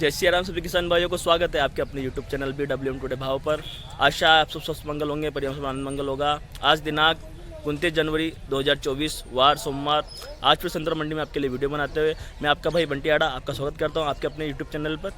जय श्री राम सभी किसान भाइयों को स्वागत है आपके अपने YouTube चैनल BWM टुडे भाव पर। आशा है आप सब स्वस्थ मंगल होंगे, परिवार सब आनंद मंगल होगा। आज दिनांक 29 जनवरी 2024 वार सोमवार। आज फिर संतरा मंडी में आपके लिए वीडियो बनाते हुए मैं आपका भाई बंटी आड़ा आपका स्वागत करता हूं आपके अपने YouTube चैनल पर।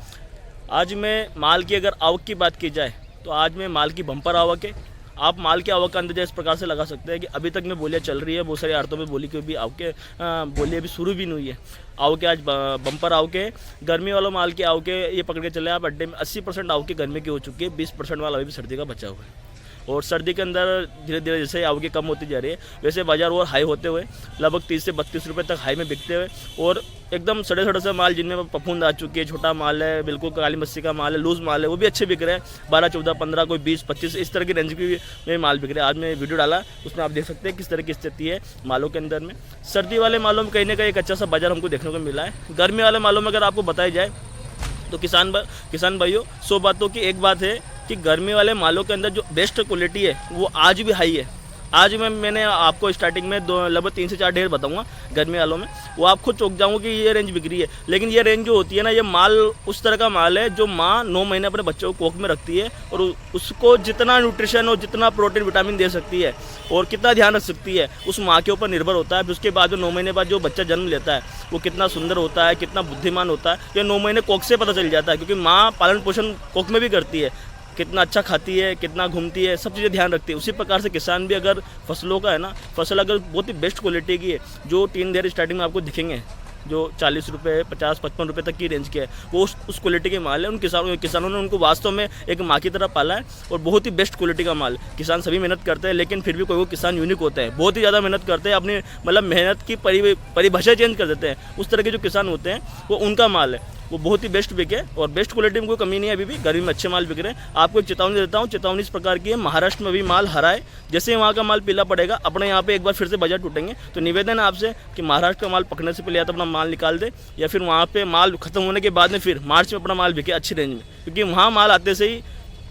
आज मैं माल की अगर आवक की बात की जाए तो आज मैं माल की बम्पर आवक है। आप माल की आवक का अंदाजा इस प्रकार से लगा सकते हैं कि अभी तक में बोलियाँ चल रही है, बहुत सारी आड़तों में बोली की भी आवके बोली अभी शुरू भी नहीं हुई है। आवके आज बम्पर आवके, गर्मी वाला माल की आवके ये पकड़ के चले आप अड्डे में 80% आवके गर्मी की हो चुकी है, 20% माल अभी भी सर्दी का बचा हुआ है। और सर्दी के अंदर धीरे धीरे जैसे आवके कम होती जा रही है वैसे बाजार और हाई होते हुए लगभग 30 से 32 रुपये तक हाई में बिकते हुए और एकदम सड़े सड़े से माल जिनमें पफूंद आ चुकी है, छोटा माल है, बिल्कुल काली मस्सी का माल है, लूज माल है, वो भी अच्छे बिक रहे हैं। 12, 14, 15, कोई 20, 25 इस तरह की रेंज की में माल बिक रहे हैं। आज मैं वीडियो डाला उसमें आप देख सकते हैं किस तरह की स्थिति है मालों के अंदर में। सर्दी वाले मालों में कहीं ना कहीं एक अच्छा सा बाजार हमको देखने को मिला है। गर्मी वाले मालों में अगर आपको बताई जाए तो किसान भाइयों 100 बातों की एक बात है कि गर्मी वाले मालों के अंदर जो बेस्ट क्वालिटी है वो आज भी हाई है। आज मैंने आपको स्टार्टिंग में लगभग 3 से 4 ढेर बताऊंगा गर्मी वालों में, वो आप खुद चौंक जाऊंगा कि ये रेंज बिक रही है। लेकिन ये रेंज जो होती है ना, ये माल उस तरह का माल है जो माँ 9 महीने अपने बच्चों को कोख में रखती है और उसको जितना न्यूट्रिशन और जितना प्रोटीन विटामिन दे सकती है और कितना ध्यान रख सकती है उस माँ के ऊपर निर्भर होता है। फिर उसके बाद जो 9 महीने बाद जो बच्चा जन्म लेता है वो कितना सुंदर होता है, कितना बुद्धिमान होता है, ये 9 महीने कोख से पता चल जाता है। क्योंकि माँ पालन पोषण कोख में भी करती है, कितना अच्छा खाती है, कितना घूमती है, सब चीज़ें ध्यान रखती है। उसी प्रकार से किसान भी अगर फसलों का है ना, फसल अगर बहुत ही बेस्ट क्वालिटी की है, जो 3 ढेर स्टार्टिंग में आपको दिखेंगे जो 40 रुपये, 50, 55 रुपये तक की रेंज के है, वो उस क्वालिटी के माल है। उन किसानों ने उनको वास्तव में एक माँ की तरह पाला है और बहुत ही बेस्ट क्वालिटी का माल। किसान सभी मेहनत करते हैं लेकिन फिर भी कोई वो किसान यूनिक होता है, बहुत ही ज़्यादा मेहनत करते हैं, अपनी मतलब मेहनत की परिभाषा चेंज कर देते हैं। उस तरह के जो किसान होते हैं वो उनका माल है, वो बहुत ही बेस्ट बिके और बेस्ट क्वालिटी में कोई कमी नहीं है। अभी भी गर्मी में अच्छे माल बिक रहे हैं। आपको एक चेतावनी देता हूँ, चेतावनी इस प्रकार की है, महाराष्ट्र में भी माल हरा है। जैसे ही वहाँ का माल पीला पड़ेगा अपने यहाँ पे एक बार फिर से बाजार टूटेंगे। तो निवेदन है आपसे कि महाराष्ट्र का माल पकड़ने से पहले या तो अपना माल निकाल दे या फिर वहाँ पे माल खत्म होने के बाद में फिर मार्च में अपना माल बिके अच्छी रेंज में। क्योंकि वहाँ माल आते से ही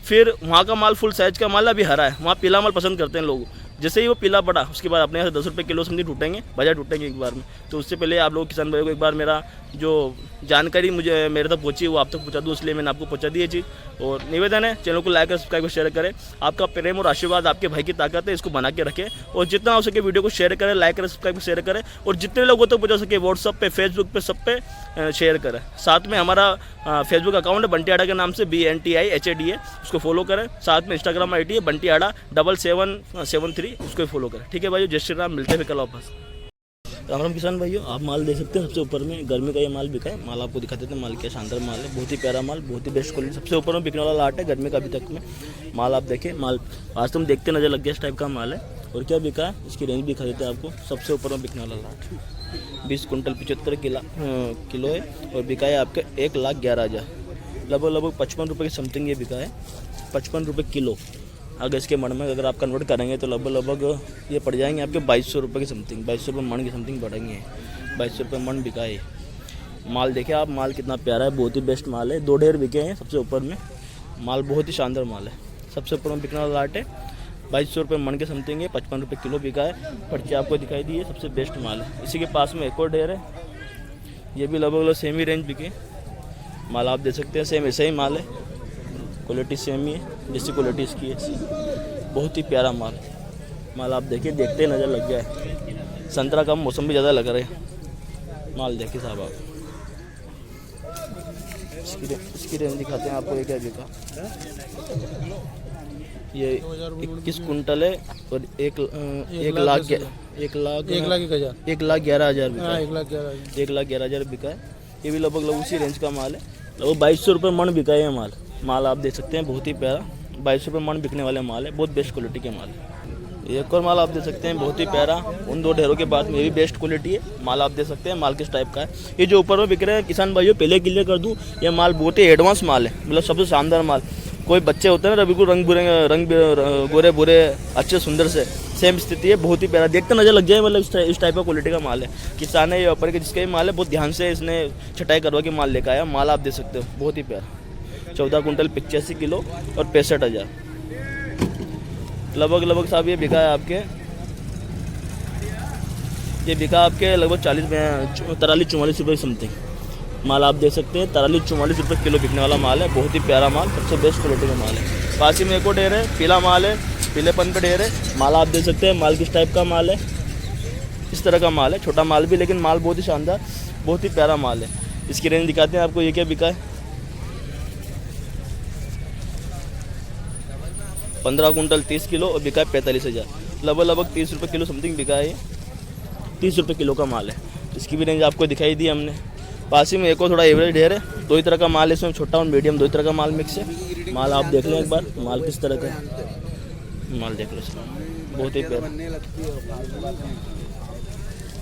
फिर वहाँ का माल फुल साइज का माल अभी हरा है, वहाँ पीला माल पसंद करते हैं लोग। जैसे ही वो पीला पड़ा उसके बाद अपने यहाँ से 10 रुपये किलो समझी टूटेंगे, बाजार टूटेंगे एक बार में। तो उससे पहले आप लोग किसान भाइयों को एक बार मेरा जो जानकारी मुझे मेरे तक पहुंची वो आप तक पहुंचा दूँ, इसलिए मैंने आपको पहुंचा दी है चीज़। और निवेदन है चैनल को लाइक और सब्सक्राइब और शेयर करें। आपका प्रेम और आशीर्वाद आपके भाई की ताकत है, इसको बना के रखें और जितना हो सके वीडियो को शेयर करें, लाइक करें, सब्सक्राइब शेयर करें और जितने लोगों तक पहुँचा सके व्हाट्सअप पे, फेसबुक पे, सब पे शेयर करें। साथ में हमारा फेसबुक अकाउंट है बंटी आड़ा के नाम से BNTIHADA, उसको फॉलो करें। साथ में इंस्टाग्राम ID है बंटी आड़ा 7773, उसको फॉलो करें। ठीक है भाइयों, जय श्री राम, मिलते हैं कल वापस। राम राम किसान भाइयों, आप माल देख सकते हैं सबसे ऊपर में गर्मी का ये माल बिका है। माल आपको दिखा देते हैं, माल क्या शानदार माल है, बहुत ही प्यारा माल, बहुत ही बेस्ट क्वालिटी, सबसे ऊपर में बिकने वाला लाट है गर्मी का। अभी तक में माल आप देखें, माल आज तुम देखते नजर लग गया इस टाइप का माल है। और क्या बिका है इसकी रेंज भी दिखा देते हैं आपको। सबसे ऊपर में बिकने वाला लाट 20 कुंटल 75 किलो है और बिका है आपके 1,11,000, लगभग 55 रुपये की समथिंग ये बिका है, 55 रुपये किलो। अगर इसके मन में अगर आप कन्वर्ट करेंगे तो लगभग ये पड़ जाएंगे आपके 2200 रुपये की समथिंग, 2200 रुपये मन की समथिंग पड़ेंगे। 2200 रुपये मन बिका है माल। देखे आप माल कितना प्यारा है, बहुत ही बेस्ट माल है। 2 ढेर बिके हैं सबसे ऊपर में, माल बहुत ही शानदार माल है। सबसे ऊपर में बिकने वाला लाट है 2200 रुपये मन के समथिंग है, 55 रुपये किलो बिका है। पर्ची आपको दिखाई दी है, सबसे बेस्ट माल है। इसी के पास में एक और ढेर है, ये भी लगभग सेम ही रेंज बिके माल। आप देख सकते हैं सेम ऐसा ही माल है, क्वालिटी सेम ही है जैसी क्वालिटी इसकी है। बहुत ही प्यारा माल आप देखिए, देखते नज़र लग गया है। संतरा का मौसम भी ज़्यादा लग रहा है। माल देखिए साहब आप, इसकी रेंज दिखाते हैं आपको। ये क्या बिका, ये 21 कुंटल है और 1,11,000 बिका है। 1,11,000 बिका है। ये भी लगभग उसी रेंज का माल है, लगभग 2200 रुपये मन बिका है ये माल आप देख सकते हैं। बहुत ही प्यारा 2200 रुपये मन बिकने वाले माल है, बहुत बेस्ट क्वालिटी के माल है। एक और माल आप देख सकते हैं, बहुत ही प्यारा। उन 2 ढेरों के बाद में ये भी बेस्ट क्वालिटी है माल। आप देख सकते हैं माल किस टाइप का है। ये जो ऊपर में बिक रहे हैं किसान भाइयों, पहले क्लियर कर दूं, ये माल बहुत ही एडवांस माल है, मतलब सबसे शानदार माल। कोई बच्चे होते हैं ना बिल्कुल रंग गोरे बुरे अच्छे सुंदर से, सेम स्थिति है। बहुत ही प्यारा, देखते नजर लग जाए, मतलब इस टाइप का क्वालिटी का माल है। किसान है ये ऊपर के जिसका ये माल है, बहुत ध्यान से इसने छटाई करवा के माल लेकर आया। माल आप देख सकते हो बहुत ही प्यारा, 14 कुंटल 85 किलो और 65,000 लगभग साहब ये बिका है आपके। ये बिका आपके लगभग 43-44 रुपये समथिंग। माल आप देख सकते हैं 43-44 रुपये किलो बिकने वाला माल है। बहुत ही प्यारा माल, सबसे बेस्ट क्वालिटी का माल है। पास ही में एक और ढेर है, पीला माल है, पीलेपन पे ढेर है। माल आप देख सकते हैं, माल किस टाइप का माल है, इस तरह का माल है। छोटा माल भी, लेकिन माल बहुत ही शानदार, बहुत ही प्यारा माल है। इसकी रेंज दिखाते हैं आपको, ये क्या बिका है। 15 कुंटल 30 किलो और बिका है 45,000। लगभग 30 रुपये किलो समथिंग बिका है। ये 30 रुपये किलो का माल है। इसकी भी रेंज आपको दिखाई दी हमने। पास ही में एक और थोड़ा एवरेज ढेर है। दो ही तरह का माल है इसमें, छोटा और मीडियम, दो ही तरह का माल मिक्स है। माल आप देख लें एक बार, माल किस तरह का है, माल देख लो सर, बहुत ही प्यारा,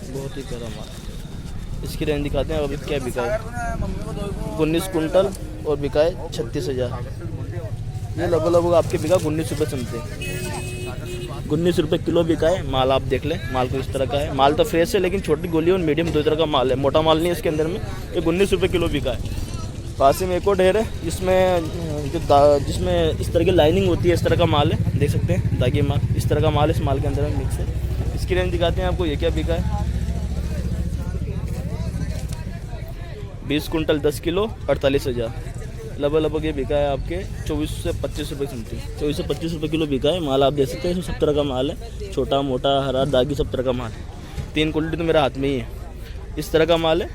बहुत ही प्यारा माल। इसकी रेंज दिखाते हैं अभी क्या बिका है। 19 कुंटल और बिका है 36,000। ये लगभग आपके बिका 19 रुपये समथिंग, 19 रुपये किलो बिका है। माल आप देख लें, माल को इस तरह का है। माल तो फ्रेश है, लेकिन छोटी गोली और मीडियम दो तरह का माल है, मोटा माल नहीं है इसके अंदर में। ये 19 रुपये किलो बिका है। पास ही में एक और ढेर है, जिसमें इस तरह की लाइनिंग होती है, इस तरह का माल है, देख सकते हैं दागी माल, इस तरह का माल इस माल के अंदर में मिक्स है। इसकी रेंज दिखाते हैं आपको, ये क्या बिका है। 20 कुंटल 10 किलो 48,000। लगभग ये बिका है आपके 24 से 25 रुपये समथिंग, 24 से 25 रुपये किलो बिका है। माल आप देख सकते हैं, इसमें सब तरह का माल है, छोटा मोटा हरा दागी सब तरह का माल है। 3 क्वालिटी तो मेरे हाथ में ही है, इस तरह का माल है।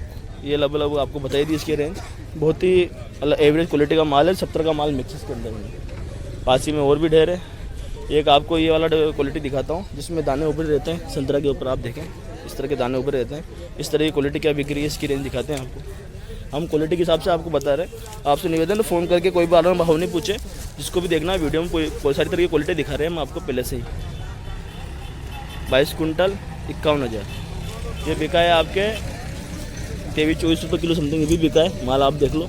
ये लगभग आपको बताई दी इसकी रेंज। बहुत ही एवरेज क्वालिटी का माल है, सब तरह का माल मिक्स इसके अंदर में। पास ही में और भी ढेर है। एक आपको ये वाला क्वालिटी दिखाता हूँ, जिसमें दाने ऊपर रहते हैं, संतरा के ऊपर आप देखें इस तरह के दाने ऊपर रहते हैं। इस तरह की क्वालिटी क्या बिक रही है, इसकी रेंज दिखाते हैं आपको। हम क्वालिटी के हिसाब से आपको बता रहे हैं। आपसे निवेदन है, फ़ोन करके कोई बार भाव नहीं पूछे। जिसको भी देखना है वीडियो में, कोई सारी तरह की क्वालिटी दिखा रहे हैं हम आपको पहले से ही। 22 कुंटल 51,000। ये बिका है आपके 23-24 रुपये किलो समथिंग, ये भी बिका है। माल आप देख लो,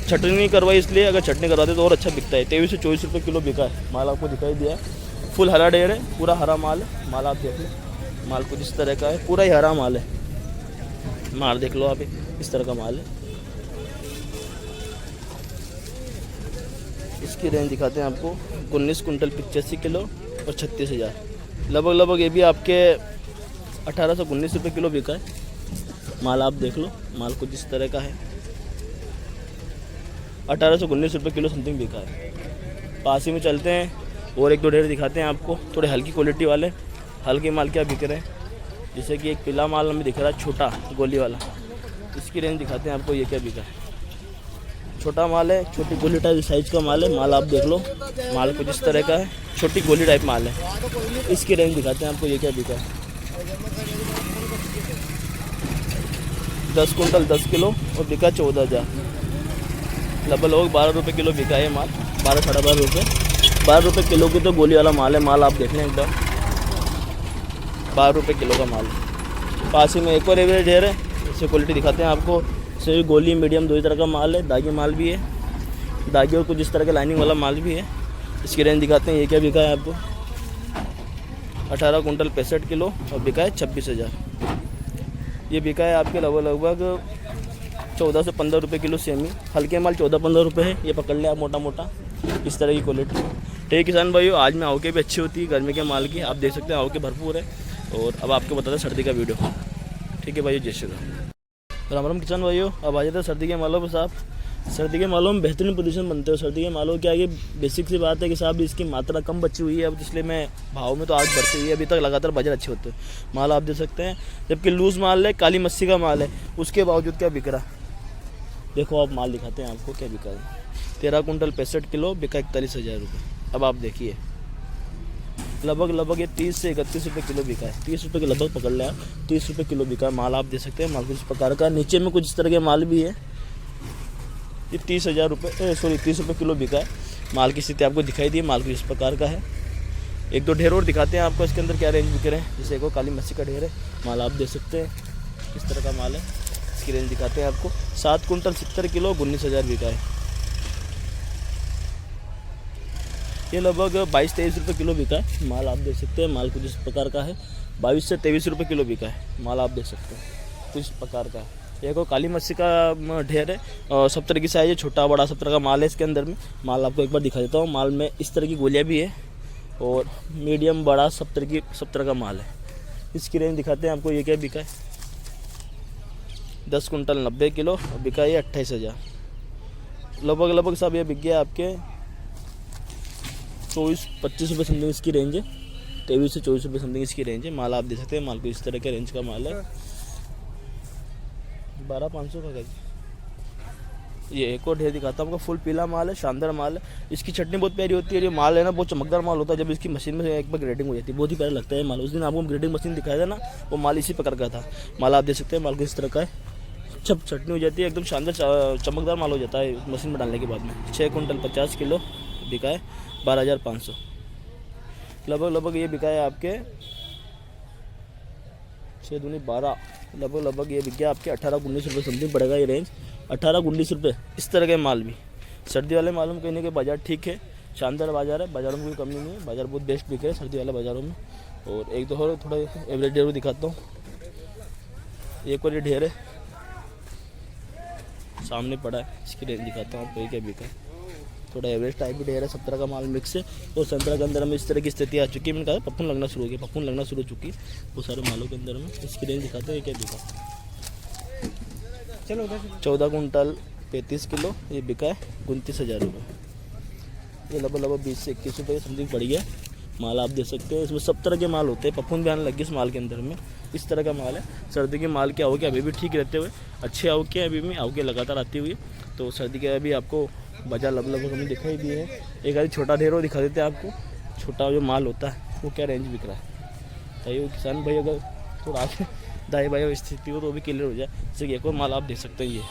छटनी नहीं करवाई इसलिए, अगर छटनी करवाते तो और अच्छा बिकता है। 23 से 24 रुपये किलो बिका है। माल आपको दिखाई दिया है, फुल हरा ढेर है, पूरा हरा माल है। माल आप देख लो, माल कुछ इस तरह का है, पूरा ही हरा माल है। माल देख लो आप, इस तरह का माल है। इसकी रेंज दिखाते हैं आपको, 19 कुंटल 85 किलो और 36,000। लगभग ये भी आपके 18 से 19 रुपये किलो बिका है। माल आप देख लो, माल कुछ इस तरह का है, 18 से 19 रुपये किलो समथिंग बिका है। पास ही में चलते हैं और एक दो ढेर दिखाते हैं आपको, थोड़े हल्की क्वालिटी वाले। हल्के माल क्या बिक रहे हैं, जैसे कि एक पीला माल हमें दिख रहा है, छोटा गोली वाला। इसकी रेंज दिखाते हैं आपको, ये क्या बिका है। छोटा माल है, छोटी गोली टाइप साइज का माल है। माल आप देख लो, माल कुछ इस तरह का है, छोटी गोली टाइप माल है। इसकी रेंज दिखाते हैं आपको, ये क्या बिका है। 10 कुंटल 10 किलो और बिका 14,000। लगभग 12 रुपये किलो बिका है माल, 12 साढ़े 12 रुपये। 12 रुपये किलो की तो गोली वाला माल है। माल आप देख लें एकदम, 12 रुपये किलो का माल है। पास ही में एक और एवरेज ढेर है, इससे क्वालिटी दिखाते हैं आपको। इससे गोली मीडियम दो ही तरह का माल है, दागी माल भी है, दागी और कुछ इस तरह का लाइनिंग वाला माल भी है। इसकी रेंज दिखाते हैं, ये क्या बिका है आपको। 18 कुंटल 65 किलो और बिका है 26,000। ये बिका है आपके लगभग 14 से 15 रुपये किलो सेमी। हल्के माल 14-15 रुपये है, ये पकड़ ले आप मोटा मोटा, इस तरह की क्वालिटी। ठीक है किसान भाइयों, आज में आवके भी अच्छी होती है गर्मी के माल की, आप देख सकते हैं आवके भरपूर है। और अब आपको बताते हैं सर्दी का वीडियो। ठीक है भाइयों, जय श्री राम। राम किसान भाइयों, अब आ जाते हैं सर्दी के मालों पर साहब। सर्दी के मालों में बेहतरीन पोजीशन बनते हो। सर्दी के मालों क्या है, बेसिक सी बात है कि साहब इसकी मात्रा कम बची हुई है अब, इसलिए मैं भाव में तो आज बढ़ती हुई है। अभी तक लगातार बाजार अच्छे होते हैं। माल आप देख सकते हैं, जबकि लूज़ माल है, काली मस्सी का माल है, उसके बावजूद क्या बिक रहा। देखो आप माल दिखाते हैं आपको क्या बिका है। 13 कुंटल 65 किलो बिका 41,000 रुपये। अब आप देखिए, लगभग ये 30 से 31 रुपये किलो बिका है। 30 रुपये के लगभग पकड़ लिया, 30 रुपये किलो बिका है। माल आप देख सकते हैं, माल कुछ प्रकार का, नीचे में कुछ इस तरह के माल भी है। ये 30,000 रुपये 30 रुपये किलो बिका है। माल की स्थिति आपको दिखाई दी, माल कुछ इस प्रकार का है। एक दो ढेर और दिखाते हैं आपको, इसके अंदर क्या रेंज बिक रहे हैं। जैसे एक और काली मच्छी का ढेर है, माल आप देख सकते हैं इस तरह का माल है। इसकी रेंज दिखाते हैं आपको, 7 कुंटल 70 किलो 19,000 बिका है। ये लगभग 22-23 रुपये किलो बिका है। माल आप देख सकते हैं, माल कुछ इस प्रकार का है। 22 से 23 रुपये किलो बिका है। माल आप देख सकते हैं कुछ इस प्रकार का है। एक और काली मच्छी का ढेर है और सब तरह की साइज है, छोटा बड़ा सब तरह का माल है इसके अंदर में। माल आपको एक बार दिखा देता हूँ। माल में इस तरह की गोलियाँ भी है और मीडियम बड़ा सब तरह का माल है। इसकी रेंज दिखाते हैं आपको, ये क्या बिका है। 10 कुंटल 90 किलो और बिका ये 28,000। लगभग साहब ये बिक गया आपके 24-25 रुपये समथिंग इसकी रेंज है। 23 से 24 रुपये समथिंग इसकी रेंज है। माल आप देख सकते हैं, माल को इस तरह के रेंज का माल है। 12,500 का गज। ये एक और ढेर दिखाता हूँ आपको, फुल पीला माल है, शानदार माल है। इसकी चटनी बहुत प्यारी होती है। ये माल है ना बहुत चमकदार माल होता है। जब इसकी मशीन में एक बार ग्रेडिंग हो जाती है बहुत ही प्यारा लगता है माल। उस दिन आपको ग्रेडिंग मशीन दिखाया था ना, वो माल इसी प्रकार का था। माल आप देख सकते हैं, माल को इस तरह का है। जब चटनी हो जाती है एकदम शानदार चमकदार माल हो जाता है मशीन में डालने के बाद में। 6 कुंटल 50 किलो बिका है 12,500। लगभग ये बिका है आपके 6 दूनी 12, लगभग ये बिक गया आपके 18-19 रुपये समथिंग पड़ेगा ये रेंज। 18-19 रुपये इस तरह के माल भी। सर्दी वाले मालों में कहने के बाज़ार ठीक है, शानदार बाज़ार है। बाज़ारों में कोई कमी नहीं है, बाज़ार बहुत बेस्ट बिक रहे हैं सर्दी वाले बाज़ारों में। और एक दो और थोड़ा एवरेज ढेर दिखाता हूँ। एक और ये ढेर है सामने पड़ा है, इसकी रेंज दिखाता हूँ आपको क्या बिका है। थोड़ा एवरेज टाइप भी ढेर है, 17 का माल मिक्स है। और संतरा के अंदर में इस तरह की स्थिति आ चुकी है। मैंने कहा पप्पून लगना शुरू हो गया, पप्पून लगना शुरू हो चुकी है वो सारे मालों के अंदर में। इसकी रेंज दिखाते हैं क्या बिका। चलो 14 कुंटल 35 किलो ये बिका है 29,000 रुपये। ये लगभग 20 से 21 रुपये समथिंग पड़ी है। माल आप देख सकते हैं, इसमें सब तरह के माल होते हैं। पप्पून भी आने लगी इस माल के अंदर में। इस तरह का माल है। सर्दी के माल के आओगे अभी भी ठीक रहते हुए, अच्छे आओगे अभी भी आओगे लगातार आती हुई। तो सर्दी के अभी आपको बाजार लगभग हमें दिखाई दिए है। एक आधी छोटा ढेर दिखा देते हैं आपको, छोटा जो माल होता है वो क्या रेंज बिक रहा है। ताकि वो किसान भाई अगर थोड़ा आगे दाई भाई स्थिति हो तो भी क्लियर हो जाए। जैसे कि एक और माल आप देख सकते हैं, ये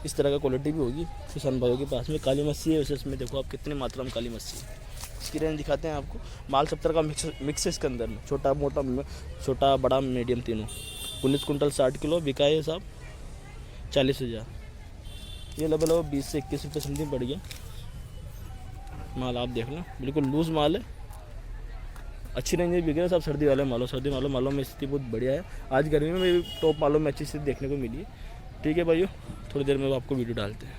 इस तरह का क्वालिटी भी होगी किसान भाइयों के पास में। काली मच्छी है वैसे इसमें देखो आप कितनी मात्रा में काली मच्छी है। इसकी रेंज दिखाते हैं आपको। माल सब तरह का मिक्स है इसके अंदर में, छोटा मोटा, छोटा बड़ा मीडियम तीनों। 19 कुंटल 60 किलो बिका है साहब 40,000। ये लगभग 20 से 21 रुपये समथिंग पड़ गया। माल आप देख लो बिल्कुल लूज़ माल है, अच्छी रेंज में बिक रहे हैं सब सर्दी वाले मालों। सर्दी मालों में स्थिति बहुत बढ़िया है। आज गर्मी में भी टॉप मालों में अच्छी स्थिति देखने को मिली है। ठीक है भाइयों, थोड़ी देर में आपको वीडियो डालते हैं।